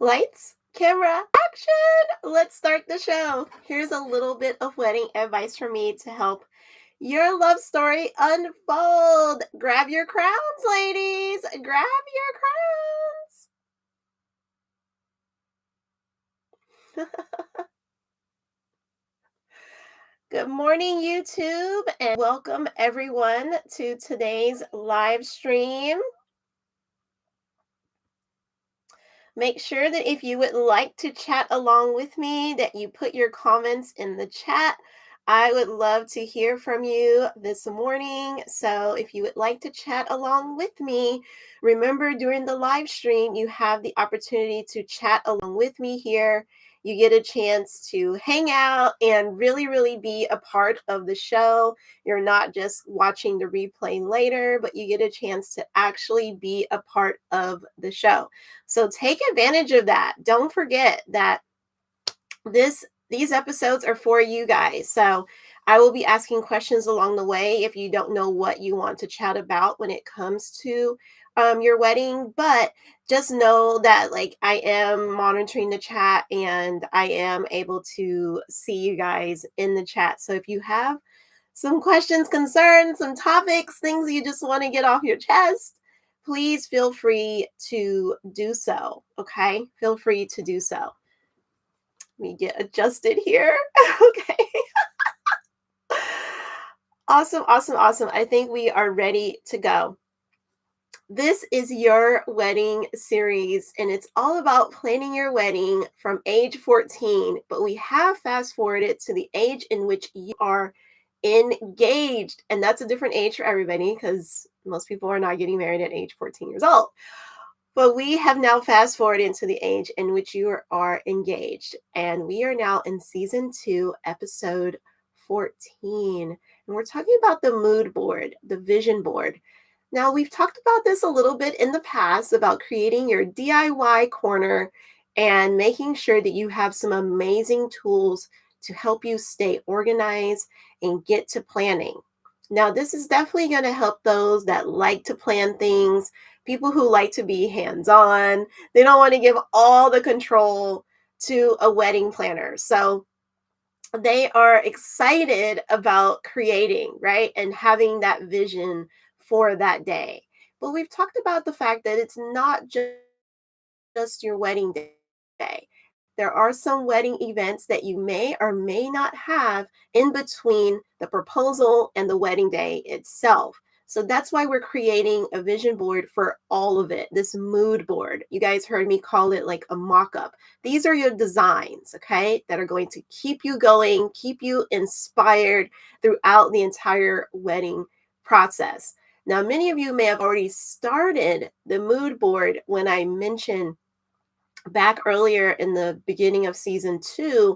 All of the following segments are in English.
Lights, camera, action! Let's start the show. Here's a little bit of wedding advice from me to help your love story unfold. Grab your crowns, ladies. Grab your crowns. Good morning, YouTube, and welcome everyone to today's live stream. Make sure that if you would like to chat along with me, that you put your comments in the chat. I would love to hear from you this morning. So if you would like to chat along with me, remember during the live stream, you have the opportunity to chat along with me here. You get a chance to hang out and really be a part of the show. You're not just watching the replay later, but you get a chance to actually be a part of the show. So take advantage of that. Don't forget that these episodes are for you guys. So I will be asking questions along the way if you don't know what you want to chat about when it comes to your wedding. But just know that I am monitoring the chat and I am able to see you guys in the chat. So if you have some questions, concerns, some topics, things you just want to get off your chest, please feel free to do so. Okay, feel free to do so. Let me get adjusted here. Okay. Awesome. I think we are ready to go. This is your wedding series, and it's all about planning your wedding from age 14, but we have fast forwarded to the age in which you are engaged. And that's a different age for everybody because most people are not getting married at age 14 years old. But we have now fast forwarded into the age in which you are engaged. And we are now in season 2, episode 14. And we're talking about the mood board, the vision board. Now, we've talked about this a little bit in the past about creating your DIY corner and making sure that you have some amazing tools to help you stay organized and get to planning. Now, this is definitely going to help those that like to plan things, people who like to be hands-on. They don't want to give all the control to a wedding planner. So they are excited about creating, right? And having that vision for that day. But we've talked about the fact that it's not just your wedding day. There are some wedding events that you may or may not have in between the proposal and the wedding day itself. So that's why we're creating a vision board for all of it, this mood board. You guys heard me call it like a mock-up. These are your designs, okay, that are going to keep you going, keep you inspired throughout the entire wedding process. Now, many of you may have already started the mood board when I mentioned back earlier in the beginning of season 2,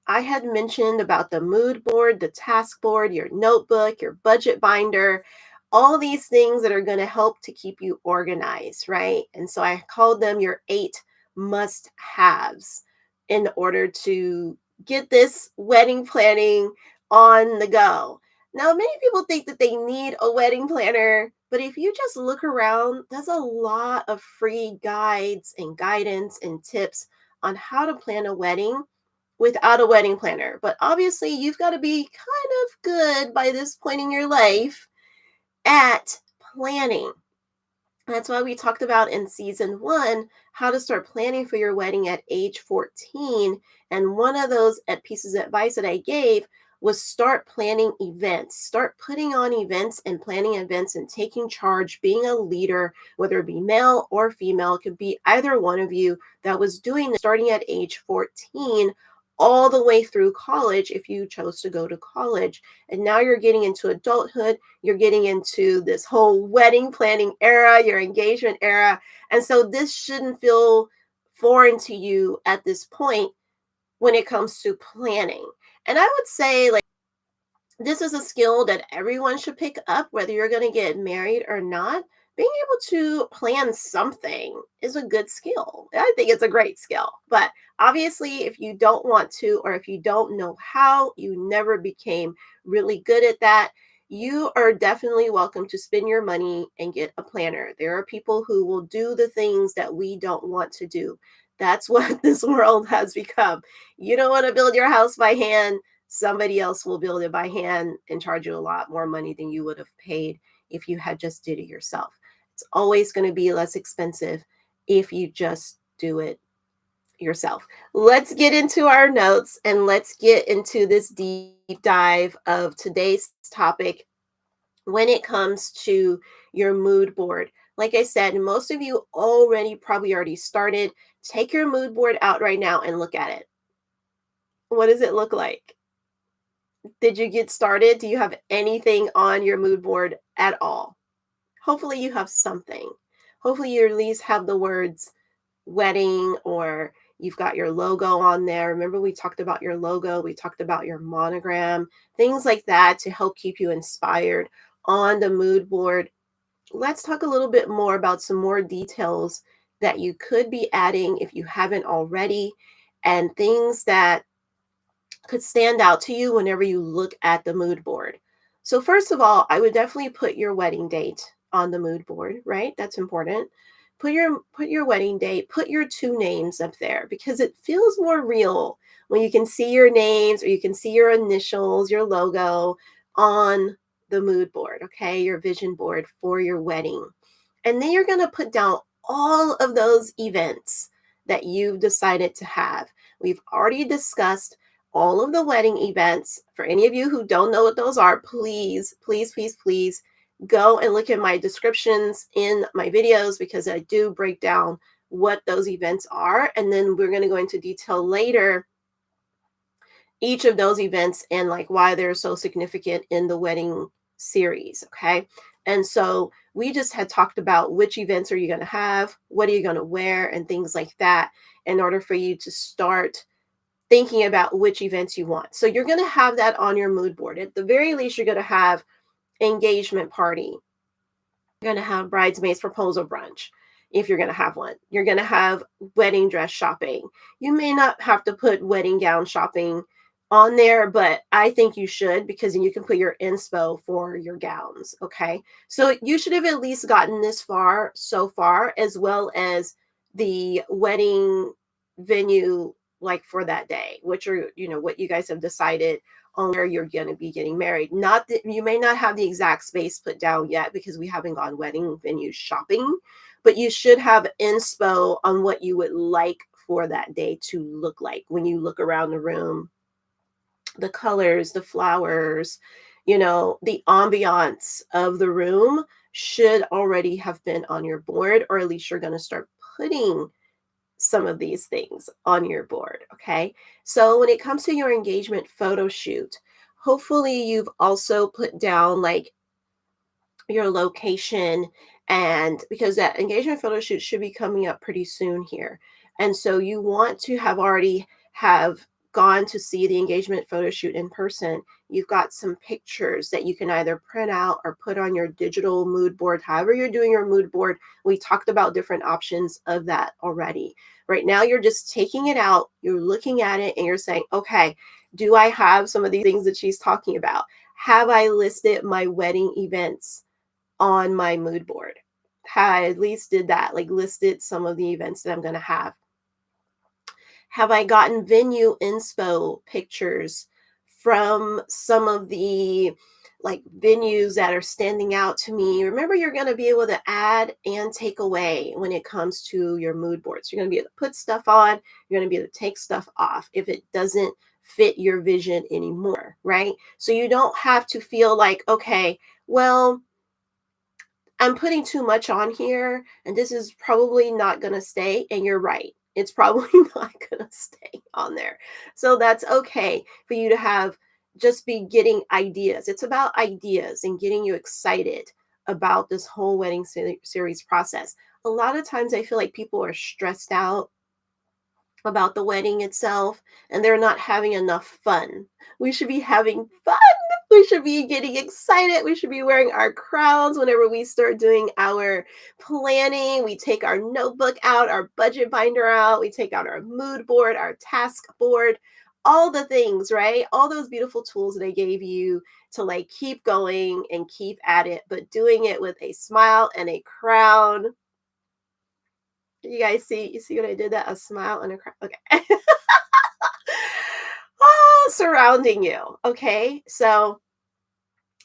I had mentioned about the mood board, the task board, your notebook, your budget binder, all these things that are going to help to keep you organized, right? And so I called them your 8 must-haves in order to get this wedding planning on the go. Now, many people think that they need a wedding planner, but if you just look around, there's a lot of free guides and guidance and tips on how to plan a wedding without a wedding planner. But obviously, you've got to be kind of good by this point in your life at planning. That's why we talked about in season 1 how to start planning for your wedding at age 14. And one of those pieces of advice that I gave was start planning events, start putting on events and planning events and taking charge, being a leader, whether it be male or female. It could be either one of you that was doing it starting at age 14 all the way through college if you chose to go to college. And now you're getting into adulthood, you're getting into this whole wedding planning era, your engagement era. And so this shouldn't feel foreign to you at this point when it comes to planning. And I would say this is a skill that everyone should pick up, whether you're going to get married or not. Being able to plan something is a good skill. I think it's a great skill. But obviously, if you don't want to, or if you don't know how, you never became really good at that, you are definitely welcome to spend your money and get a planner. There are people who will do the things that we don't want to do. That's what this world has become. You don't want to build your house by hand, somebody else will build it by hand and charge you a lot more money than you would have paid if you had just did it yourself. It's always going to be less expensive if you just do it yourself. Let's get into our notes and let's get into this deep dive of today's topic when it comes to your mood board. Like I said, most of you probably already started. Take your mood board out right now and look at it. What does it look like? Did you get started? Do you have anything on your mood board at all? Hopefully you have something. Hopefully you at least have the words wedding, or you've got your logo on there. Remember, we talked about your logo, we talked about your monogram, things like that to help keep you inspired on the mood board. Let's talk a little bit more about some more details that you could be adding if you haven't already, and things that could stand out to you whenever you look at the mood board. So first of all, I would definitely put your wedding date on the mood board, right? That's important. Put your wedding date, put your two names up there because it feels more real when you can see your names or you can see your initials, your logo on the mood board, okay? Your vision board for your wedding. And then you're going to put down all of those events that you've decided to have. We've already discussed all of the wedding events. For any of you who don't know what those are, please, please, please, please go and look at my descriptions in my videos because I do break down what those events are. And then we're going to go into detail later each of those events and like why they're so significant in the wedding series. Okay. And so we just had talked about which events are you going to have, what are you going to wear, and things like that in order for you to start thinking about which events you want. So you're going to have that on your mood board. At the very least, you're going to have engagement party. You're going to have bridesmaids proposal brunch if you're going to have one. You're going to have wedding dress shopping. You may not have to put wedding gown shopping on there, but I think you should because then you can put your inspo for your gowns, okay? So you should have at least gotten this far so far, as well as the wedding venue like for that day, which are, what you guys have decided on where you're going to be getting married. Not that you may not have the exact space put down yet because we haven't gone wedding venue shopping, but you should have inspo on what you would like for that day to look like when you look around the room. The colors, the flowers, the ambiance of the room should already have been on your board, or at least you're going to start putting some of these things on your board. Okay. So when it comes to your engagement photo shoot, hopefully you've also put down like your location, and because that engagement photo shoot should be coming up pretty soon here. And so you want to have already have gone to see the engagement photo shoot in person. You've got some pictures that you can either print out or put on your digital mood board. However you're doing your mood board, we talked about different options of that already. Right now you're just taking it out, you're looking at it, and you're saying, okay, do I have some of these things that she's talking about? Have I listed my wedding events on my mood board? I at least did that, like listed some of the events that I'm going to have. Have I gotten venue inspo pictures from some of the like venues that are standing out to me? Remember, you're going to be able to add and take away when it comes to your mood boards. You're going to be able to put stuff on, you're going to be able to take stuff off if it doesn't fit your vision anymore, right? So you don't have to feel like, okay, well, I'm putting too much on here and this is probably not going to stay. And you're right. It's probably not going to stay on there. So that's okay for you to have just be getting ideas. It's about ideas and getting you excited about this whole wedding series process. A lot of times I feel like people are stressed out about the wedding itself and they're not having enough fun. We should be having fun. We should be getting excited. We should be wearing our crowns whenever we start doing our planning. We take our notebook out, our budget binder out, we take out our mood board, our task board, all the things, right? All those beautiful tools that I gave you to like keep going and keep at it, but doing it with a smile and a crown. You guys see, you see what I did? That a smile and a cry. Okay. Oh, surrounding you. Okay. So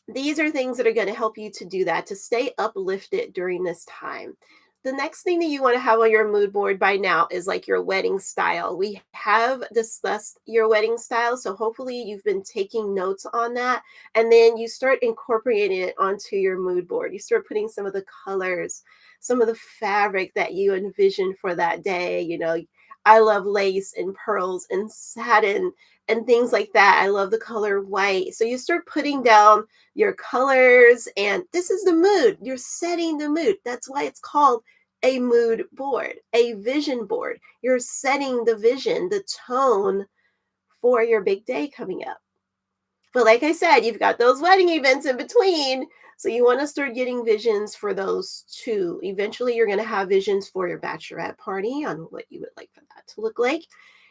these are things that are going to help you to do that, to stay uplifted during this time. The next thing that you want to have on your mood board by now is like your wedding style. We have discussed your wedding style, so hopefully you've been taking notes on that. And then you start incorporating it onto your mood board. You start putting some of the colors, some of the fabric that you envision for that day. You know, I love lace and pearls and satin and things like that. I love the color white. So you start putting down your colors, and this is the mood. You're setting the mood. That's why it's called a mood board, a vision board. You're setting the vision, the tone for your big day coming up. But like I said, you've got those wedding events in between. So you want to start getting visions for those too. Eventually, you're going to have visions for your bachelorette party on what you would like for that to look like.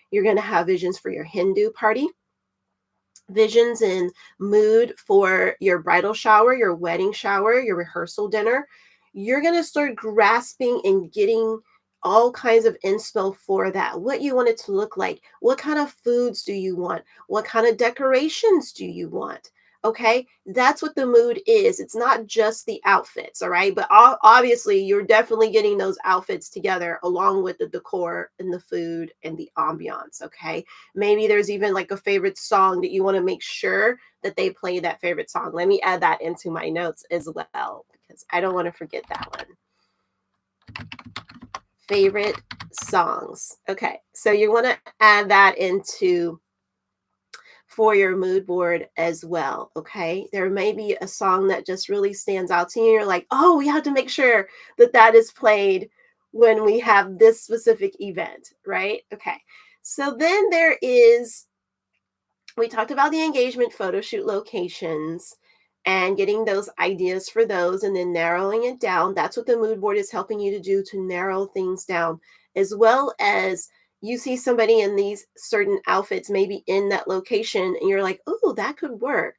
You're going to have visions for your Hindu party, visions and mood for your bridal shower, your wedding shower, your rehearsal dinner. You're going to start grasping and getting all kinds of inspo for that. What you want it to look like. What kind of foods do you want? What kind of decorations do you want? Okay, that's what the mood is. It's not just the outfits, all right? But obviously, you're definitely getting those outfits together along with the decor and the food and the ambiance, okay? Maybe there's even like a favorite song that you want to make sure that they play that favorite song. Let me add that into my notes as well, because I don't want to forget that one. Favorite songs. Okay, so you want to add that into for your mood board as well. Okay, there may be a song that just really stands out to you. You're like, oh, we have to make sure that that is played when we have this specific event, right? Okay, so then there is, we talked about the engagement photo shoot locations and getting those ideas for those and then narrowing it down. That's what the mood board is helping you to do, to narrow things down, as well as you see somebody in these certain outfits, maybe in that location, and you're like, oh, that could work.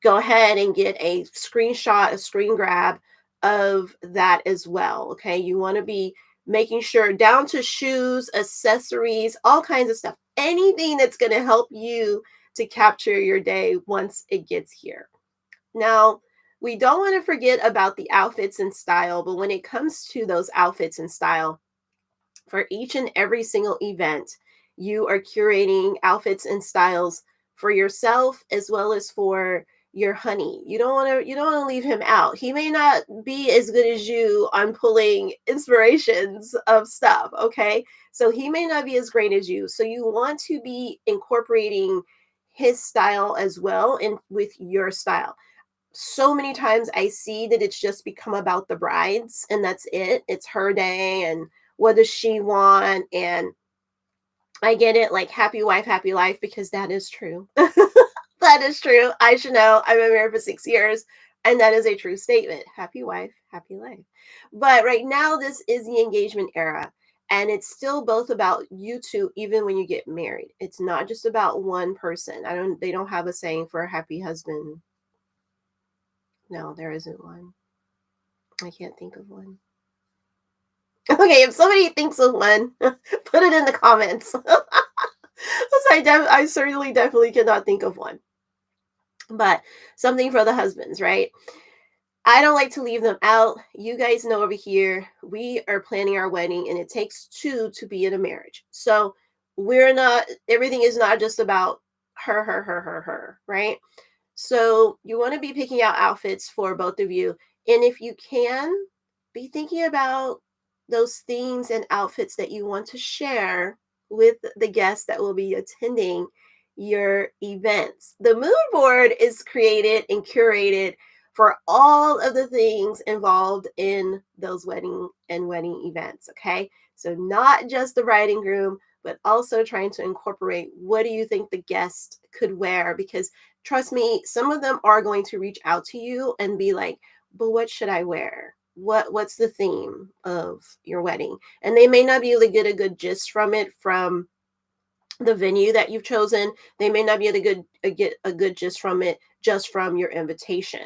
Go ahead and get a screenshot, a screen grab of that as well. Okay. You want to be making sure, down to shoes, accessories, all kinds of stuff, anything that's going to help you to capture your day once it gets here. Now, we don't want to forget about the outfits and style, but when it comes to those outfits and style, for each and every single event, you are curating outfits and styles for yourself as well as for your honey. You don't want to leave him out. He may not be as good as you on pulling inspirations of stuff, okay? So he may not be as great as you. So you want to be incorporating his style as well and with your style. So many times I see that it's just become about the brides and that's it. It's her day and what does she want? And I get it, like happy wife, happy life, because that is true. That is true. I should know. I've been married for 6 years, and that is a true statement. Happy wife, happy life. But right now, this is the engagement era, and it's still both about you two, even when you get married. It's not just about one person. They don't have a saying for a happy husband. No, there isn't one. I can't think of one. Okay, if somebody thinks of one, put it in the comments. I certainly definitely cannot think of one. But something for the husbands, right? I don't like to leave them out. You guys know over here, we are planning our wedding and it takes two to be in a marriage. So everything is not just about her, right? So you want to be picking out outfits for both of you. And if you can, be thinking about those themes and outfits that you want to share with the guests that will be attending your events. The mood board is created and curated for all of the things involved in those wedding events, okay? So not just the bride and groom, but also trying to incorporate what do you think the guest could wear, because trust me, some of them are going to reach out to you and be like, but what should I wear? What's the theme of your wedding? And they may not be able to get a good gist from it from the venue that you've chosen. They may not be able to get a good gist from it just from your invitation.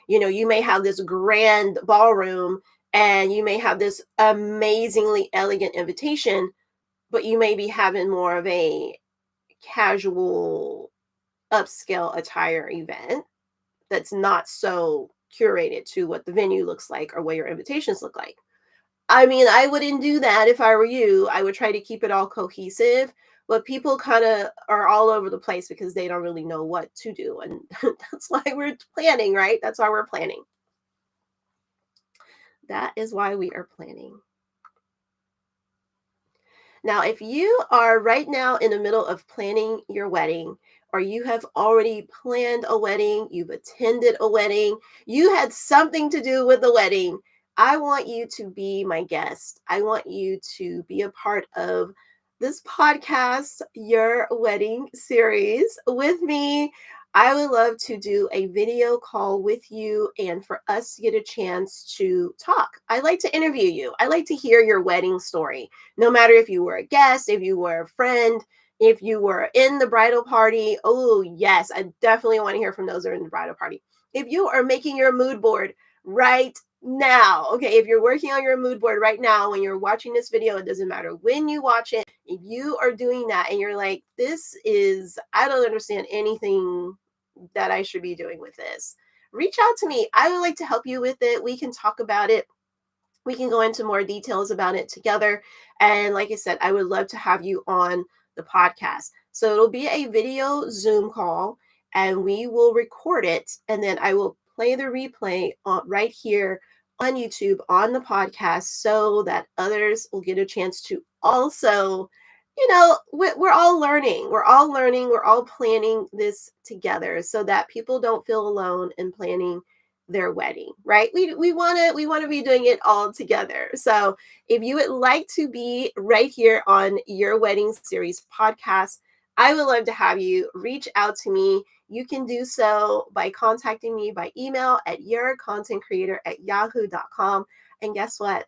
You know, you may have this grand ballroom and you may have this amazingly elegant invitation, but you may be having more of a casual upscale attire event that's not so curated to what the venue looks like or what your invitations look like. I mean, I wouldn't do that if I were you. I would try to keep it all cohesive, but people kind of are all over the place because they don't really know what to do. And that's why we're planning, right? That's why we're planning. That is why we are planning. Now, if you are right now in the middle of planning your wedding, or you have already planned a wedding, you've attended a wedding, you had something to do with the wedding, I want you to be my guest. I want you to be a part of this podcast, Your Wedding Series, with me. I would love to do a video call with you and for us to get a chance to talk. I like to interview you. I like to hear your wedding story. No matter if you were a guest, if you were a friend, if you were in the bridal party. Oh, yes, I definitely want to hear from those who are in the bridal party. If you are making your mood board right now, okay, if you're working on your mood board right now, when you're watching this video, it doesn't matter when you watch it. If you are doing that and you're like, I don't understand anything that I should be doing with this, reach out to me. I would like to help you with it. We can talk about it. We can go into more details about it together. And like I said, I would love to have you on the podcast. So it'll be a video Zoom call and we will record it. And then I will play the replay right here on YouTube on the podcast so that others will get a chance to also, we're all learning. We're all learning. We're all planning this together so that people don't feel alone in planning their wedding, right? We want to be doing it all together. So if you would like to be right here on Your Wedding Series podcast, I would love to have you reach out to me. You can do so by contacting me by email at yourcontentcreator@yahoo.com. And guess what?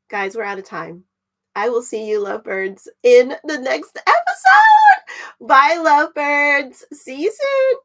Guys, we're out of time. I will see you, lovebirds, in the next episode. Bye, lovebirds. See you soon.